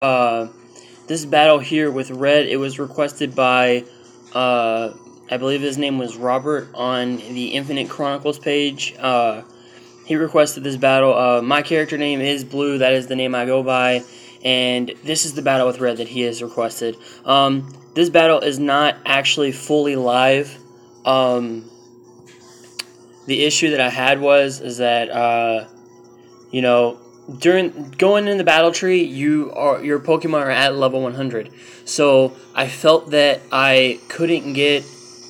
this battle here with Red, it was requested by, I believe his name was Robert on the Infinite Chronicles page. He requested this battle. My character name is Blue, that is the name I go by, and this is the battle with Red that he has requested. This battle is not actually fully live. The issue that I had is that, you know, during going in the battle tree, your Pokemon are at level 100. So I felt that I couldn't get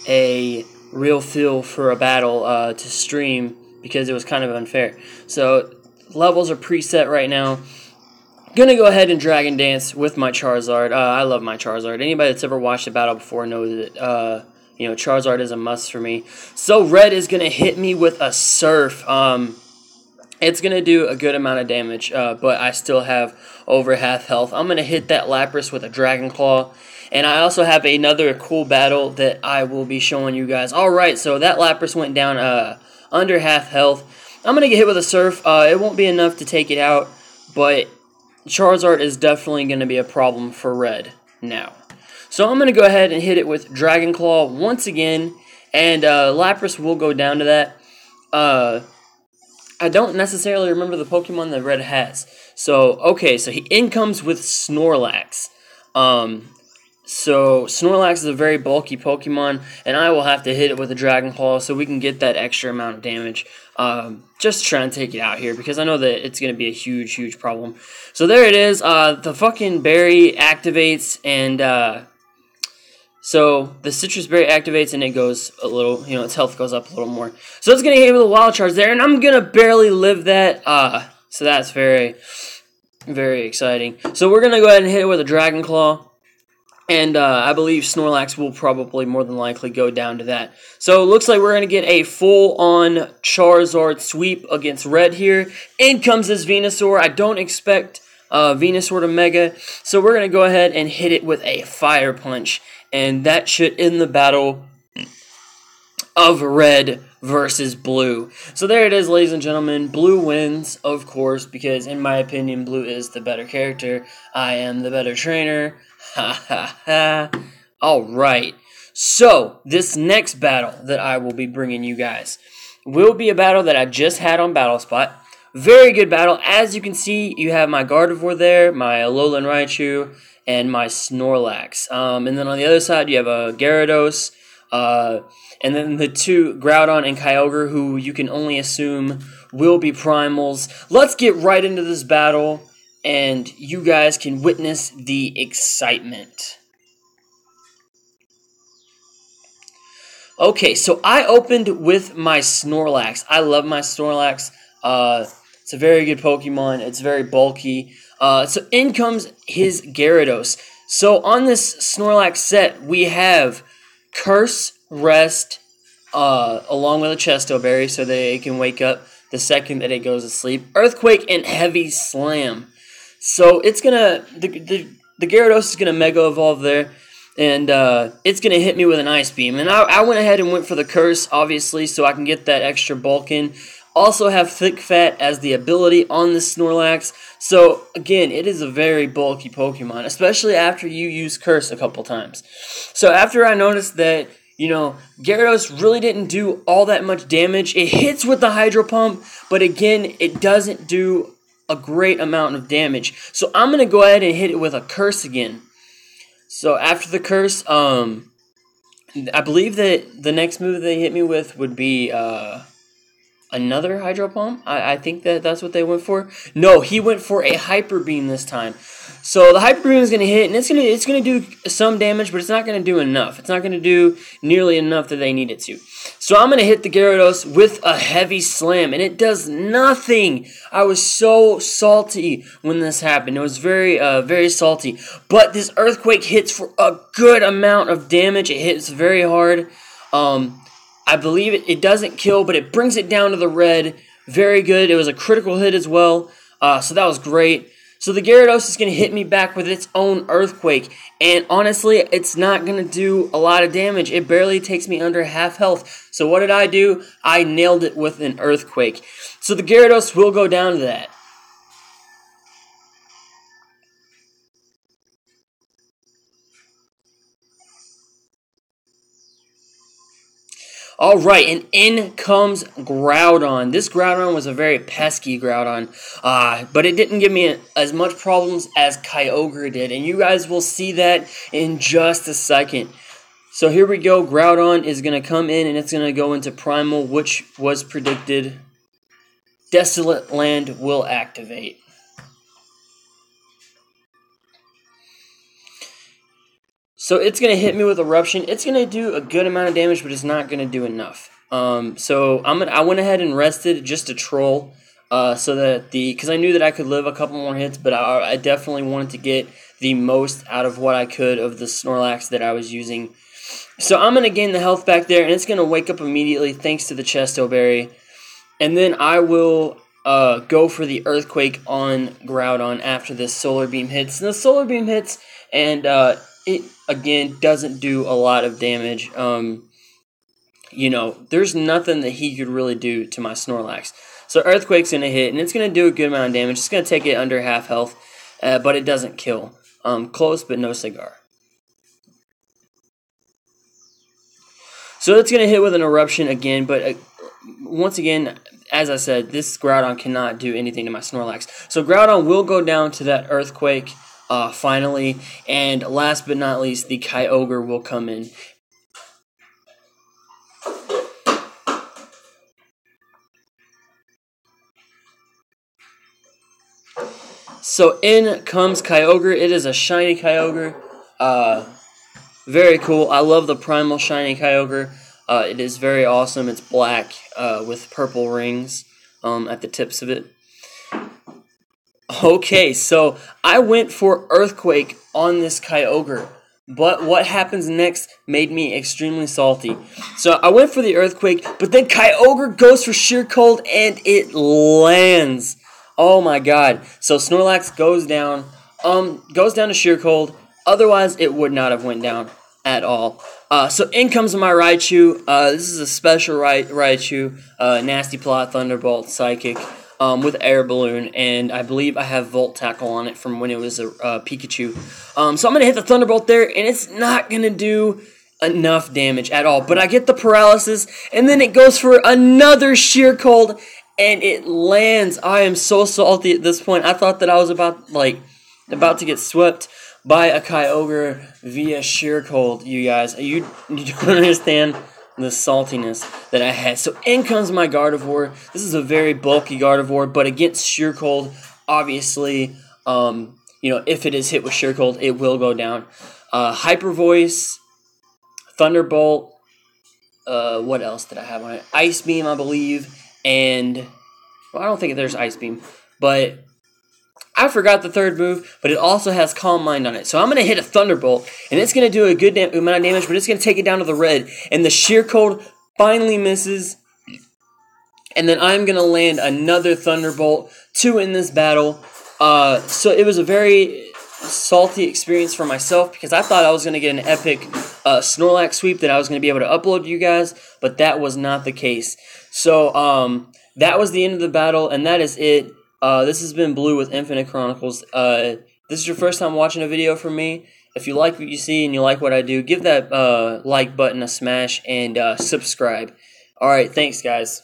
a real feel for a battle to stream because it was kind of unfair. So levels are preset right now. Gonna go ahead and Dragon Dance with my Charizard. I love my Charizard. Anybody that's ever watched a battle before knows that you know, Charizard is a must for me. So Red is gonna hit me with a Surf. It's going to do a good amount of damage, but I still have over half health. I'm going to hit that Lapras with a Dragon Claw, and I also have another cool battle that I will be showing you guys. Alright, so that Lapras went down under half health. I'm going to get hit with a Surf. It won't be enough to take it out, but Charizard is definitely going to be a problem for Red now. So I'm going to go ahead and hit it with Dragon Claw once again, and Lapras will go down to that. I don't necessarily remember the Pokemon that Red has. So, okay, so he incomes with Snorlax. So Snorlax is a very bulky Pokemon, and I will have to hit it with a Dragon Claw so we can get that extra amount of damage. Just try and take it out here, because I know that it's going to be a huge, huge problem. So there it is. The fucking berry activates, and so the citrus berry activates and it goes a little, you know, its health goes up a little more. So it's going to hit with a wild charge there, and I'm going to barely live that. So that's very, very exciting. So we're going to go ahead and hit it with a Dragon Claw, and I believe Snorlax will probably more than likely go down to that. So it looks like we're going to get a full-on Charizard sweep against Red here. In comes this Venusaur. I don't expect Venusaur to Mega, so we're going to go ahead and hit it with a Fire Punch. And that should end the battle of Red versus Blue. So there it is, ladies and gentlemen. Blue wins, of course, because in my opinion, Blue is the better character. I am the better trainer. Ha ha ha. Alright. So, this next battle that I will be bringing you guys will be a battle that I just had on BattleSpot. Very good battle. As you can see, you have my Gardevoir there, my Alolan Raichu, and my Snorlax. And then on the other side, you have a Gyarados, and then the two Groudon and Kyogre, who you can only assume will be primals. Let's get right into this battle, and you guys can witness the excitement. Okay, so I opened with my Snorlax. I love my Snorlax. It's a very good Pokemon. It's very bulky. So in comes his Gyarados. So on this Snorlax set, we have Curse, Rest, along with a Chesto Berry, so that it can wake up the second that it goes to sleep. Earthquake and Heavy Slam. So it's gonna the Gyarados is gonna Mega Evolve there, and it's gonna hit me with an Ice Beam. And I went ahead and went for the Curse, obviously, so I can get that extra bulk in. Also have Thick Fat as the ability on the Snorlax. So, again, it is a very bulky Pokemon, especially after you use Curse a couple times. So, after I noticed that, you know, Gyarados really didn't do all that much damage, it hits with the Hydro Pump, but again, it doesn't do a great amount of damage. So, I'm going to go ahead and hit it with a Curse again. So, after the Curse, I believe that the next move they hit me with would be, another Hydro Pump? I think that's what they went for. No, he went for a Hyper Beam this time. So the Hyper Beam is going to hit, and it's gonna do some damage, but it's not going to do enough. It's not going to do nearly enough that they need it to. So I'm going to hit the Gyarados with a Heavy Slam, and it does nothing. I was so salty when this happened. It was very, very salty. But this Earthquake hits for a good amount of damage. It hits very hard. I believe it doesn't kill, but it brings it down to the red. Very good. It was a critical hit as well, so that was great. So the Gyarados is going to hit me back with its own Earthquake, and honestly, it's not going to do a lot of damage. It barely takes me under half health. So what did I do? I nailed it with an Earthquake. So the Gyarados will go down to that. Alright, and in comes Groudon. This Groudon was a very pesky Groudon, but it didn't give me as much problems as Kyogre did, and you guys will see that in just a second. So here we go, Groudon is going to come in, and it's going to go into Primal, which was predicted. Desolate Land will activate. So it's going to hit me with Eruption. It's going to do a good amount of damage, but it's not going to do enough. So I went ahead and rested just to troll, so that because I knew that I could live a couple more hits, but I definitely wanted to get the most out of what I could of the Snorlax that I was using. So I'm going to gain the health back there, and it's going to wake up immediately thanks to the Chesto Berry. And then I will go for the Earthquake on Groudon after this Solar Beam hits. And the Solar Beam hits, and it, again, doesn't do a lot of damage. You know, there's nothing that he could really do to my Snorlax. So Earthquake's going to hit, and it's going to do a good amount of damage. It's going to take it under half health, but it doesn't kill. Close, but no cigar. So it's going to hit with an Eruption again, but once again, as I said, this Groudon cannot do anything to my Snorlax. So Groudon will go down to that Earthquake finally, and last but not least, the Kyogre will come in. So in comes Kyogre. It is a shiny Kyogre. Very cool. I love the Primal shiny Kyogre. It is very awesome. It's black with purple rings at the tips of it. Okay, so I went for Earthquake on this Kyogre, but what happens next made me extremely salty. So I went for the Earthquake, but then Kyogre goes for Sheer Cold, and it lands. Oh my god. So Snorlax goes down to Sheer Cold. Otherwise, it would not have went down at all. So in comes my Raichu. This is a special Raichu. Nasty Plot, Thunderbolt, Psychic, with Air Balloon. And I believe I have Volt Tackle on it from when it was a Pikachu. So I'm going to hit the Thunderbolt there, and it's not going to do enough damage at all. But I get the Paralysis, and then it goes for another Sheer Cold, and it lands. I am so salty at this point. I thought that I was about to get swept by a Kyogre via Sheer Cold, you guys. You don't understand the saltiness that I had. So in comes my Gardevoir. This is a very bulky Gardevoir, but against Sheer Cold, obviously, you know, if it is hit with Sheer Cold, it will go down. Hyper Voice, Thunderbolt, what else did I have on it? Ice Beam, I believe, and, well, I don't think there's Ice Beam, but I forgot the third move, but it also has Calm Mind on it. So I'm going to hit a Thunderbolt, and it's going to do a good amount of damage, but it's going to take it down to the red. And the Sheer Cold finally misses. And then I'm going to land another Thunderbolt to win this battle. So it was a very salty experience for myself, because I thought I was going to get an epic Snorlax sweep that I was going to be able to upload to you guys, but that was not the case. So that was the end of the battle, and that is it. This has been Blue with Infinite Chronicles. This is your first time watching a video from me. If you like what you see and you like what I do, give that like button a smash and subscribe. Alright, thanks guys.